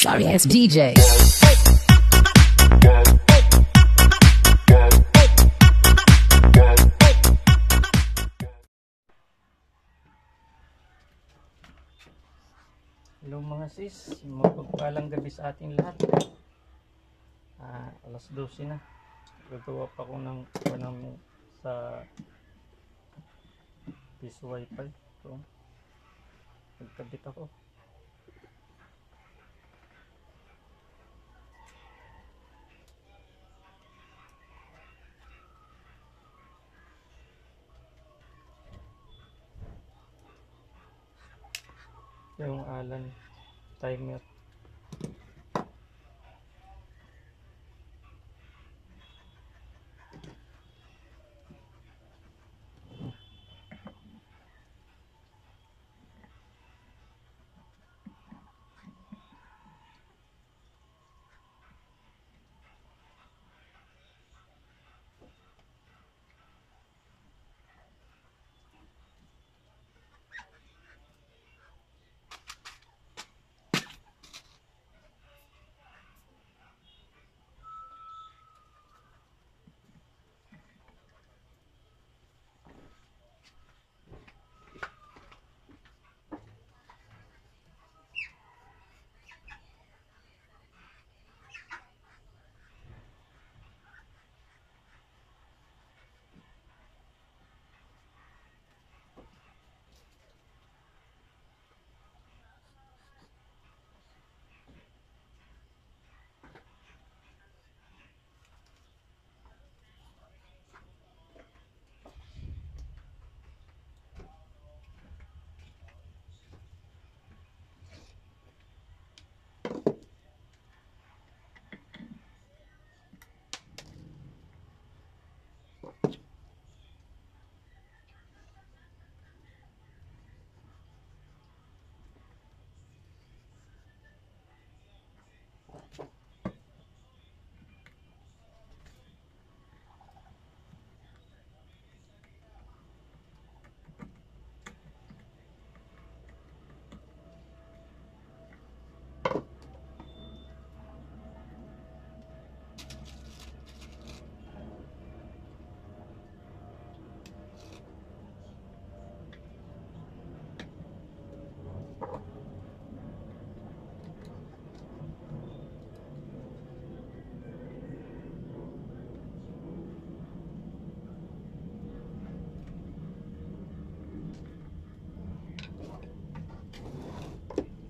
sorry ass DJ. Hello mga sis, mapagpalang gabi sa ating lahat. Alas 12 na. Gagawa pa ko ng sa piso wifi. So, nagkabit ako. Yung Alan timer.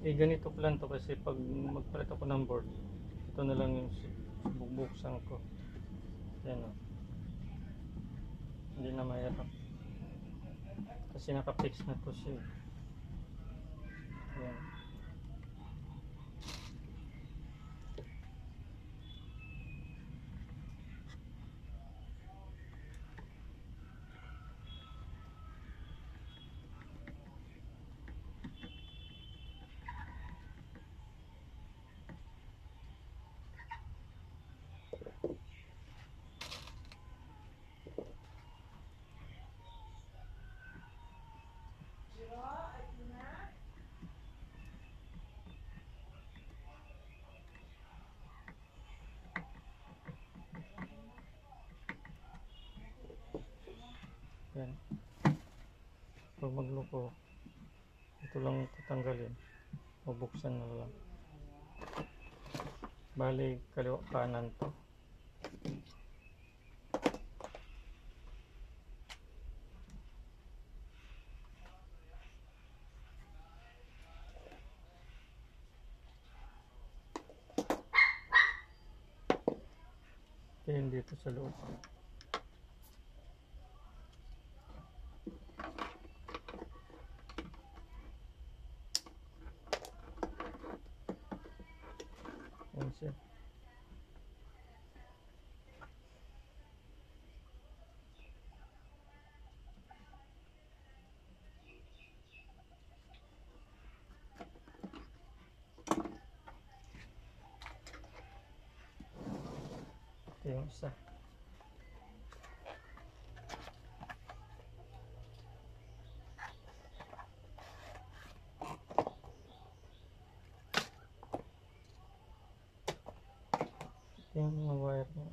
Ganito plan to kasi pag magpalit ako ng board, ito na lang yung bubuksan ko. Yan o. Hindi na mahirap. Kasi nakapix na to siya. Yan. Yan. Pag magluko, ito lang tatanggalin. Mabuksan na lang. Bali, kaliwa kanan to. Yan dito sa loob. Yan siya. Ito yung isa. Ito yung mga wire niya.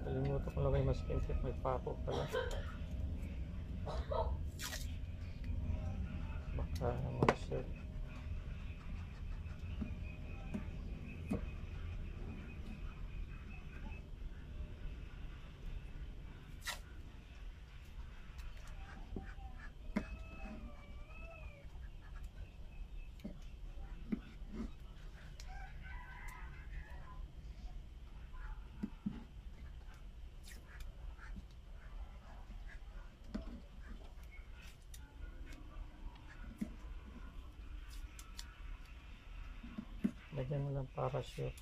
Kalimutan ko lagay masking tape, may pako pala. Baka mag-share. Lagyan mo lang para sure.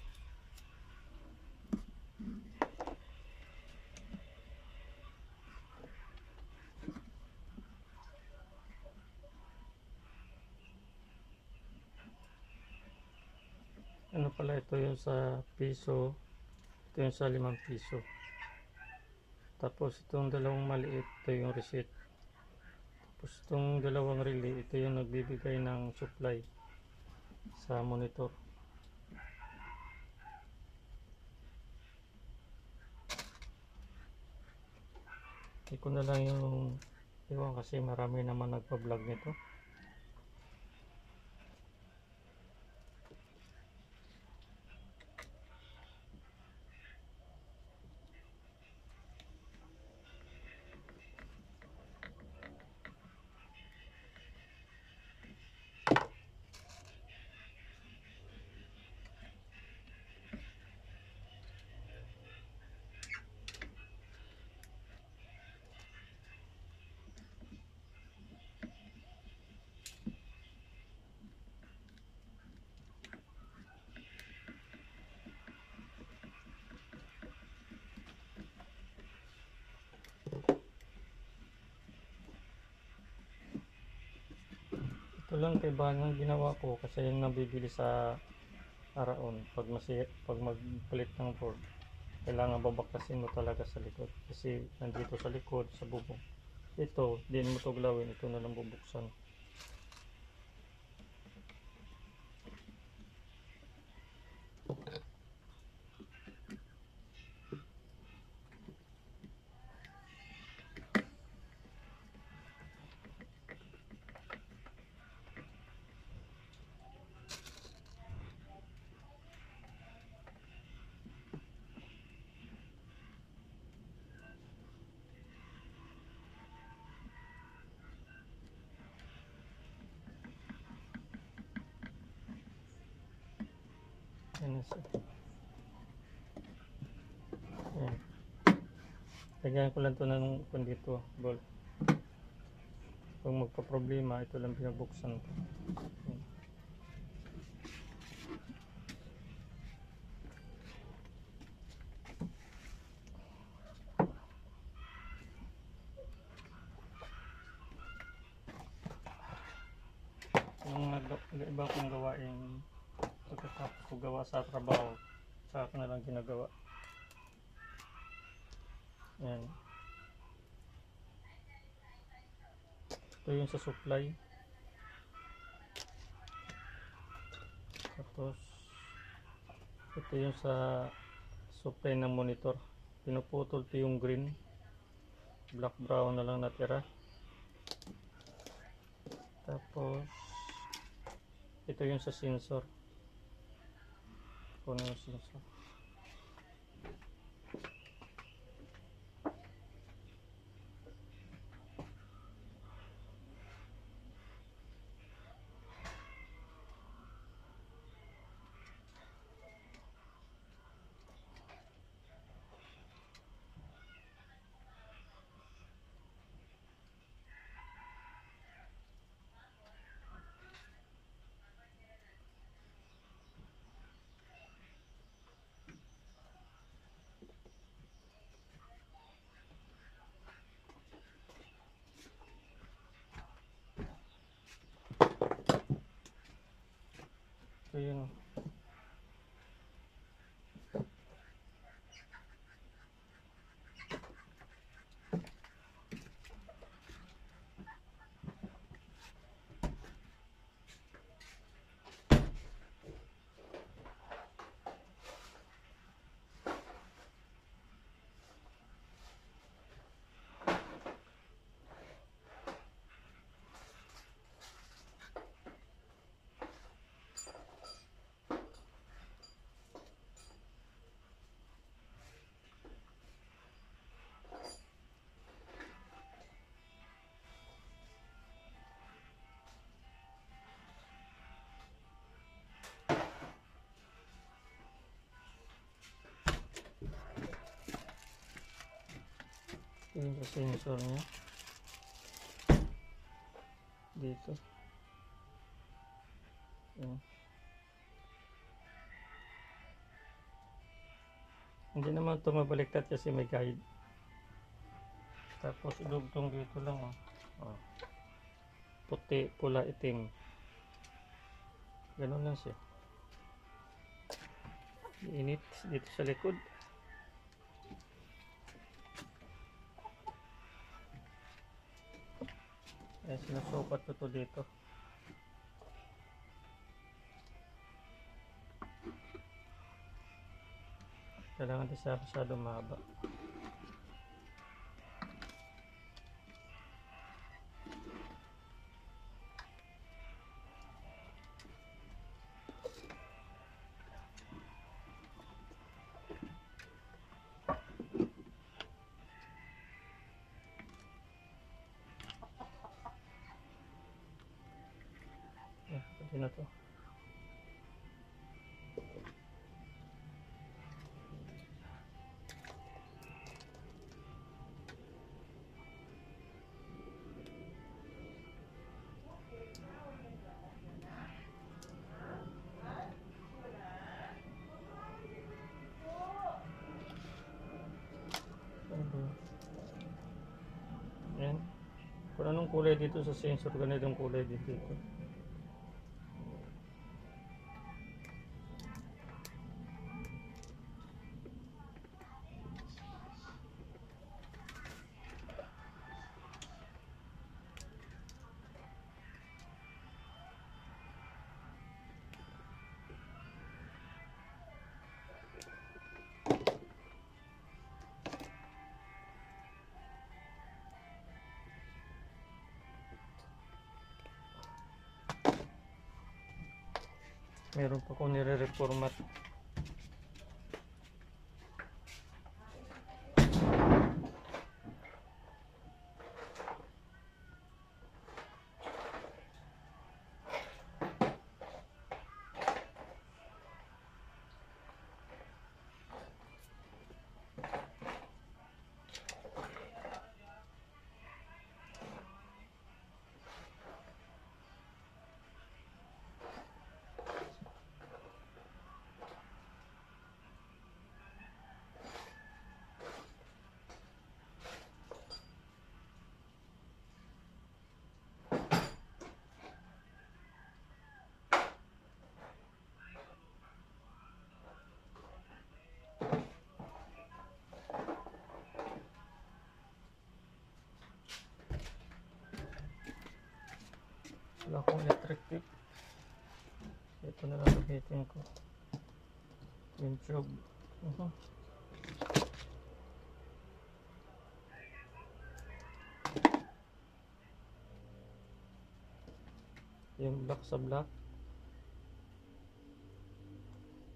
Ano pala ito yung sa piso, ito yung sa 5 piso. Tapos itong dalawang maliit, ito yung receipt. Tapos itong dalawang relay, ito yung nagbibigay ng supply sa monitor. Hindi ko na lang yung iwan kasi marami naman nagpa-vlog nito. Ito lang kaibahan ng ginawa ko kasi yung nabibili sa Araon pag magpalit ng board, kailangan babakasin mo talaga sa likod kasi nandito sa likod sa bubong. Ito din mo tuglawin, ito na lang bubuksan. Yan na siya. Yan. Lagyan ko lang ito ng dito, bolt. Kung magka-problema, ito lang binubuksan ko. Yan. Yung iba kong gawain pagkatapos ko gawa sa trabaho, sa akin na lang ginagawa. Yan. Ito yung sa supply. Tapos ito yung sa supply ng monitor. Pinuputol ito yung green. Black brown na lang natira. Tapos ito yung sa sensor. Kunin yung sensor. So yun. Ito yung sa sensor niya. Dito. Yan. Hindi naman ito mabaliktad kasi may guide. Tapos idugtong dito lang. Oh. Puti, pula, itim. Ganun lang siya. Init dito sa likod. Ayan, sinusukat ko to dito. Kailangan di siya masyado mahaba. Ayan, pwede na to. Ayan. Kung anong kulay dito sa sensor, ganitong kulay dito. Meron pa kung nire-reformat. Wala akong electric tip. Ito na lang gamitin ko. Yung tube. Yung black sa black.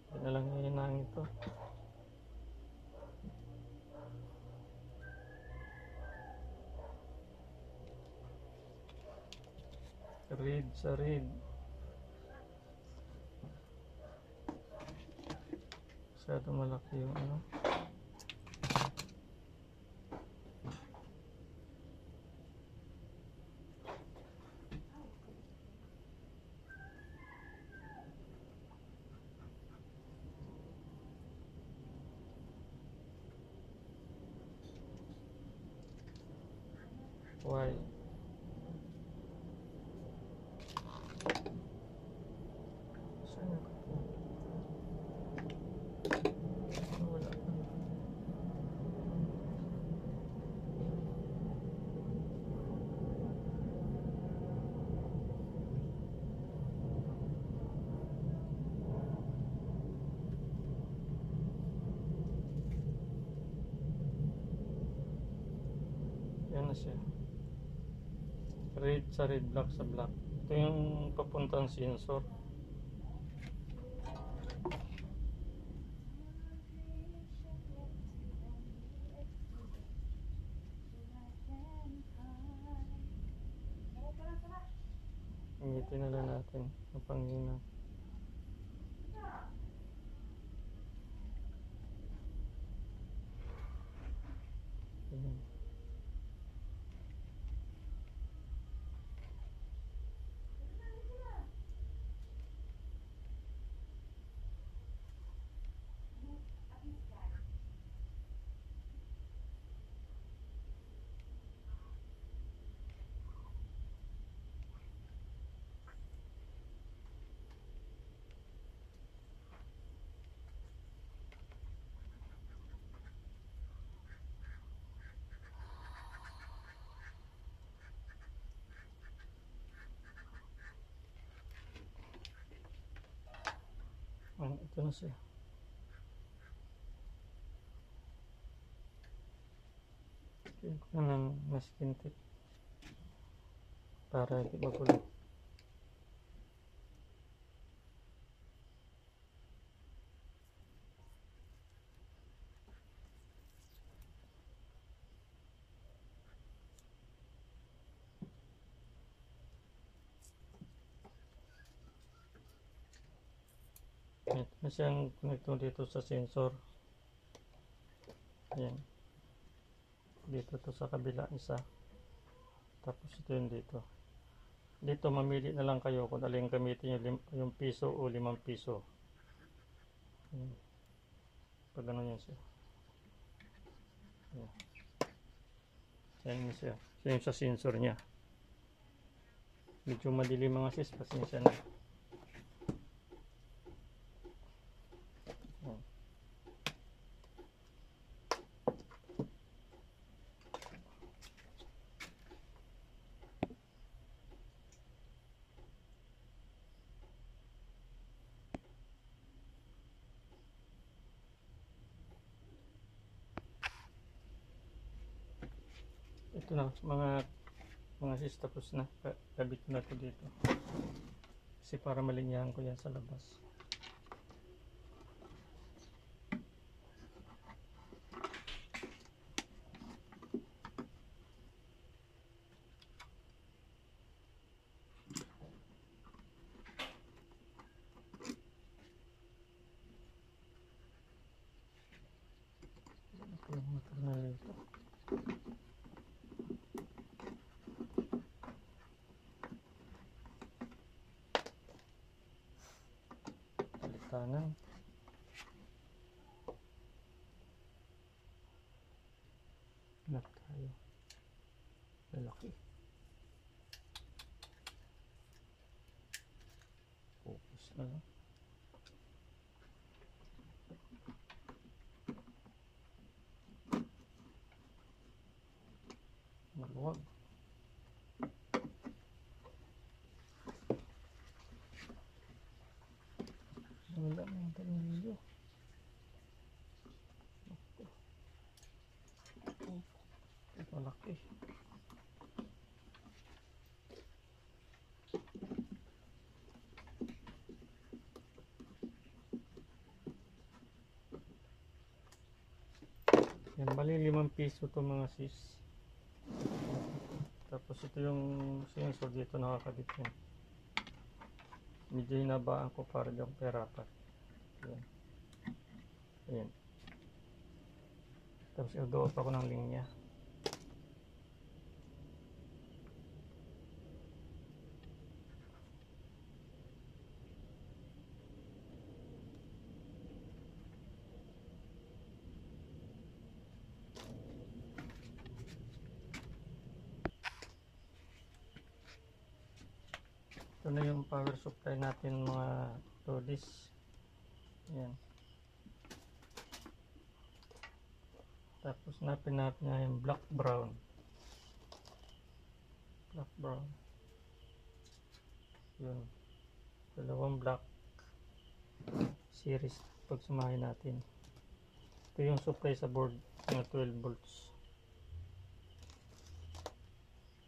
Ito na lang hinahangin ito. Reed sa reed. Masyado malaki yung ano. Why? Saan yung kapo? Wala pa. Yan na siya. Red sa red, black sa black. Ito yung papuntang sensor. Ingitin na lang natin ang panghina. Ayan. Ito na siya. Ito ko na ng masking tip para hindi magulo. Ito na siyang connector dito sa sensor. Ayan. Dito to sa kabila isa. Tapos ito yung dito. Dito mamili na lang kayo kung alin gamitin yung piso o 5 piso. Ayan. Pag ano yan siya. Ayan. Ayan siya. So yung sa sensor niya. Medyo madilim mga sis. Pasensya na. Ito na mga sis, tapos na. Kabit na ko dito. Kasi para malinyahan ko yan sa labas. Ito yung motor na dito. Kanan. Hanap tayo. Lalaki. Focus na lang. Maluwag. Yan, bali 5 piso to mga sis. Tapos ito yung sensor dito nakakabit yan. Medyo hinabaan ko para dyan perapat. Ayan. Ayan. Tapos i-go up ako ng linya. Ito na yung power supply natin mga lodis. Ayan. Tapos napin natin na yung black brown. Black brown. Yun. Dalawang black series pag sumahin natin. Ito yung supply sa board ng 12 volts.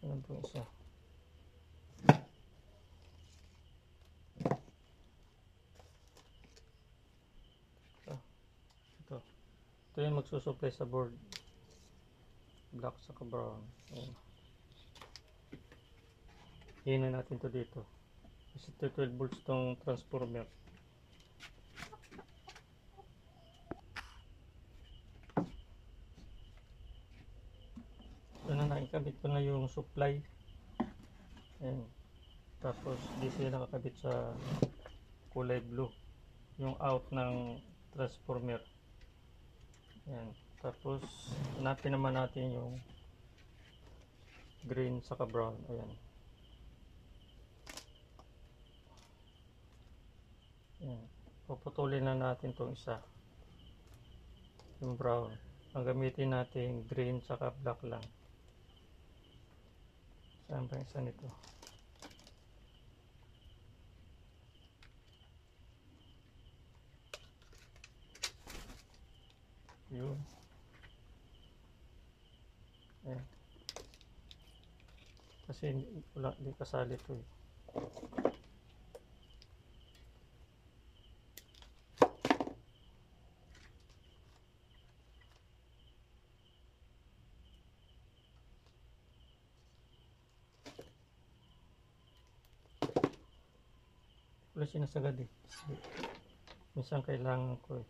Ano po isa? Ito yung magsusupply sa board. Black saka brown. Ayan. Hina natin to dito. Kasi 12 volts tong transformer. Ito na nakikabit ko na yung supply. Ayan. Tapos dito yung nakakabit sa kulay blue. Yung out ng transformer. Ayan. Tapos hanapin naman natin yung green saka brown. Ayan. Ayan. Puputulin na natin itong isa. Yung brown. Ang gamitin natin green saka black lang. Saan ba isa nito? Yun. Ayan. Kasi wala, di kasali ito eh. Wala sinasagad eh. Minsan kailangan ko eh.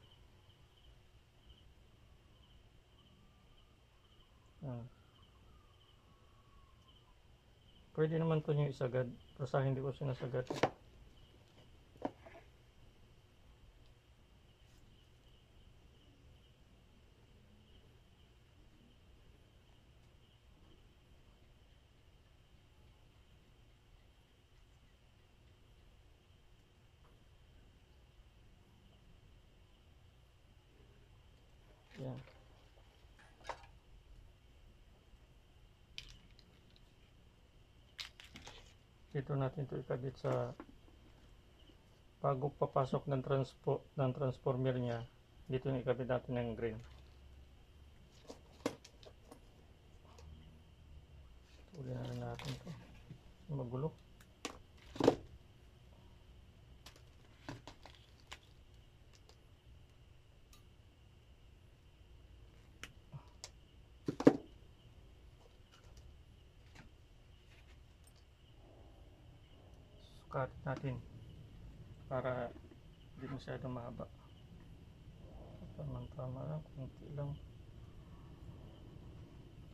Pwede naman to yung isagad. Pero sa akin hindi ko sinasagad. Yan. Dito natin ito ikabit sa bago papasok ng transformer niya. Dito yung ikabit natin ng green. Tuloy na natin ito. Magulo. Sukat natin para hindi masyadong mahaba. Tama lang, kunti lang.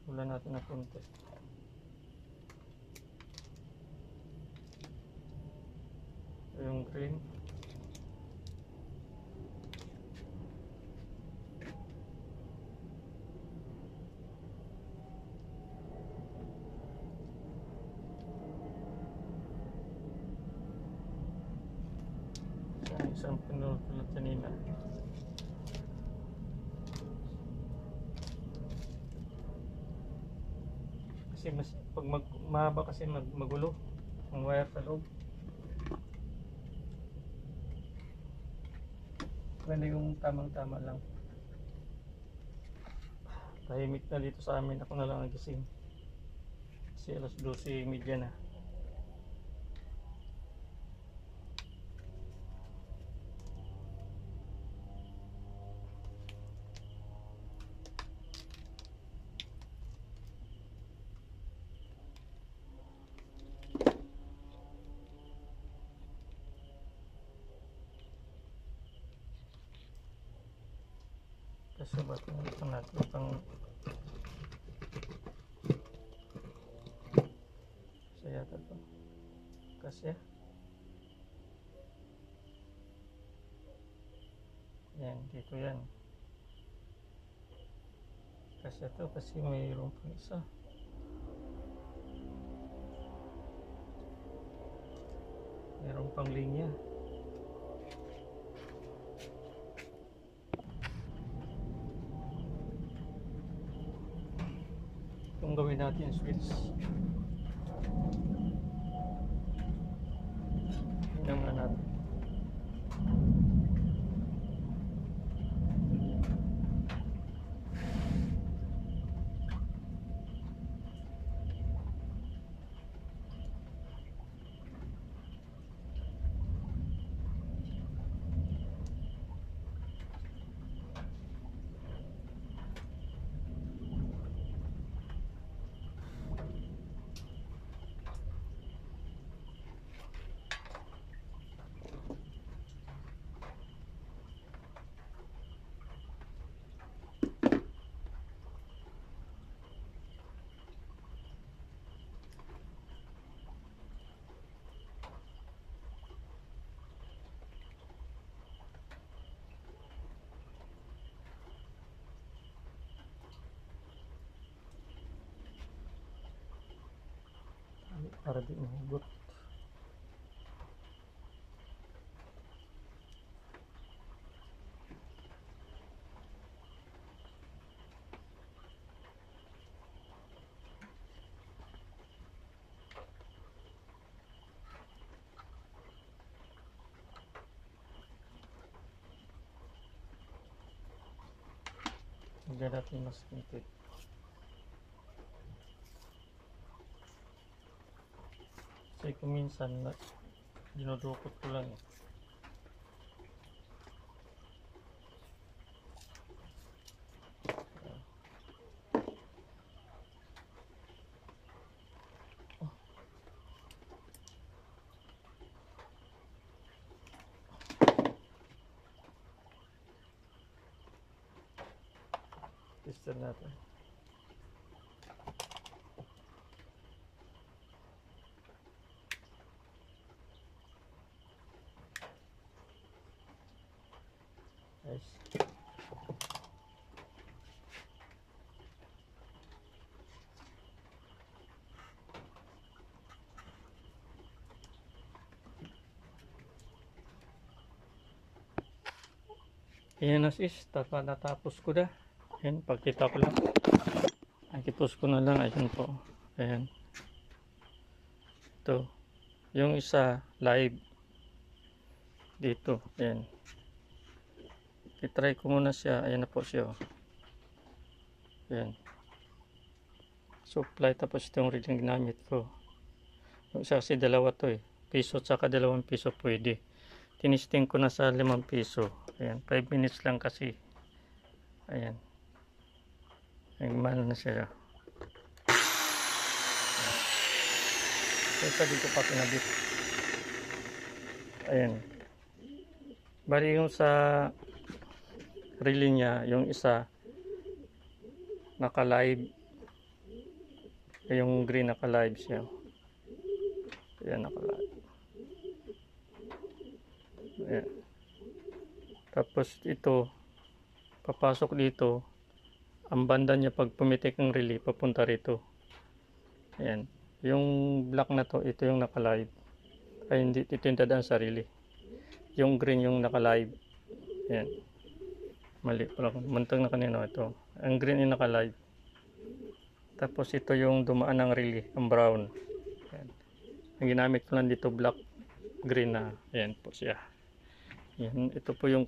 Tulan natin na kunti. Yung green. Isang pinulot kanina. Kasi mas pag mahaba kasi magulo ang wire sa loob. Ganda yung tamang-tama lang. Tahimik na dito sa amin. Ako na lang nagising. Kasi alas 12:30 na. Subat ito natin itong saya to kasi yan dito yan kasi ito kasi mayroon pang isa mayroon pang linya. Kung gawin natin switch tingnan nga natin para di mahugot. Hindi natin mas kintit. Kasi kung minsan dinudukot ko lang eh. Tester natin. Nice. Ayan na sis, natapos ko na. Ayan, pagkita ko lang. Nakipos ko na lang. Ayan po. Ayan. Ito. Yung isa live. Dito. Ayan. I-try ko muna siya. Ayan na po siya. Ayan. Supply tapos ito yung rin ginamit ko. Yung isa kasi dalawa to eh. Piso at saka 2 piso pwede. Tinisting ko na sa 5 piso. Ayan. 5 minutes lang kasi. Ayan. Nagmano na siya. Ito dito pa pinabit. Ayan. Bali yung sa relay niya, yung isa naka-live. Yung green naka-live siya. Ayan, naka-live. Ayan. Tapos ito, papasok dito. Ang banda niya pag pumitik ang relay papunta rito. Ayan. Yung black na to, ito yung naka-live. Ay hindi, ito yung dadaan sa relay. Yung green yung naka-live. Ayan. Mali pala. Mantag na kanina ito. Ang green yung naka-live. Tapos ito yung dumaan ng relay, ang brown. Ayan. Ang ginamit ko lang dito black, green na. Ayan po siya. Ayan. Ito po yung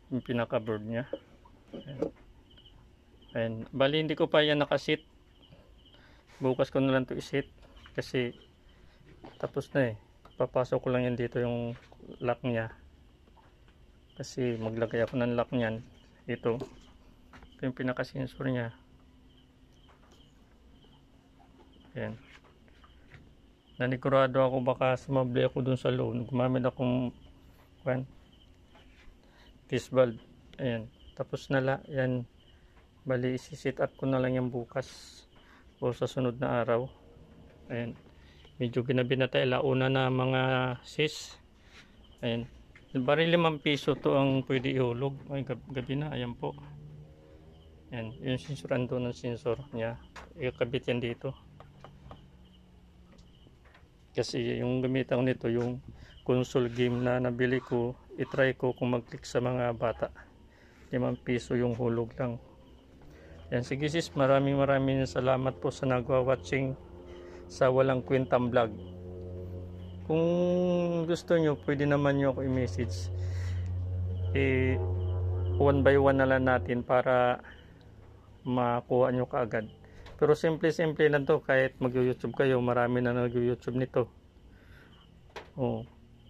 pinaka-board niya. Ayan. Ayan. Bali hindi ko pa yan nakasit. Bukas ko na lang to isit. Kasi tapos na eh. Papasok ko lang yan dito yung lock niya. Kasi maglagay ako ng lock niyan. Ito. Ito yung pinaka-sensor niya. Ayan. Nanigurado ako baka sumabli ako dun sa loob. Gumamit akong test valve. Ayan. tapos na yan. Bali isi-set up ko na lang yan bukas o sa sunod na araw. Ayan, medyo ginabi na tayo, launa na mga sis. Ayan, bali 5 piso to ang pwede ihulog. Ay, gabi na. Ayan po. Ayan, yung sensoran doon ng sensor niya, ikabit yan dito. Kasi yung gamitan ko nito, yung console game na nabili ko, itry ko kung mag-click sa mga bata. 5 piso yung hulog lang. Yan, sige sis, maraming salamat po sa nagwa-watching sa Walang Kwentang Vlog. Kung gusto nyo, pwede naman nyo ako i-message. One by one na lang natin para makuha nyo kaagad. Pero simple lang to, kahit mag-YouTube kayo, marami na nag-YouTube nito.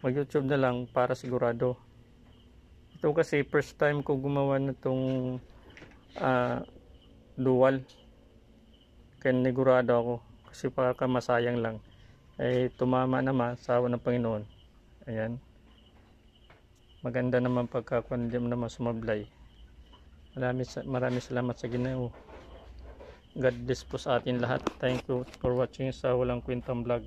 Mag-YouTube na lang para sigurado. Ito kasi first time ko gumawa na itong dual. Kaya nigurado ako kasi para masayang lang. Ay tumama naman sa awa ng Panginoon. Ayan. Maganda naman pagkakuan, hindi naman sumablay. Maraming salamat sa Ginoo. God bless po sa atin lahat. Thank you for watching sa Walang Kwentang Vlog.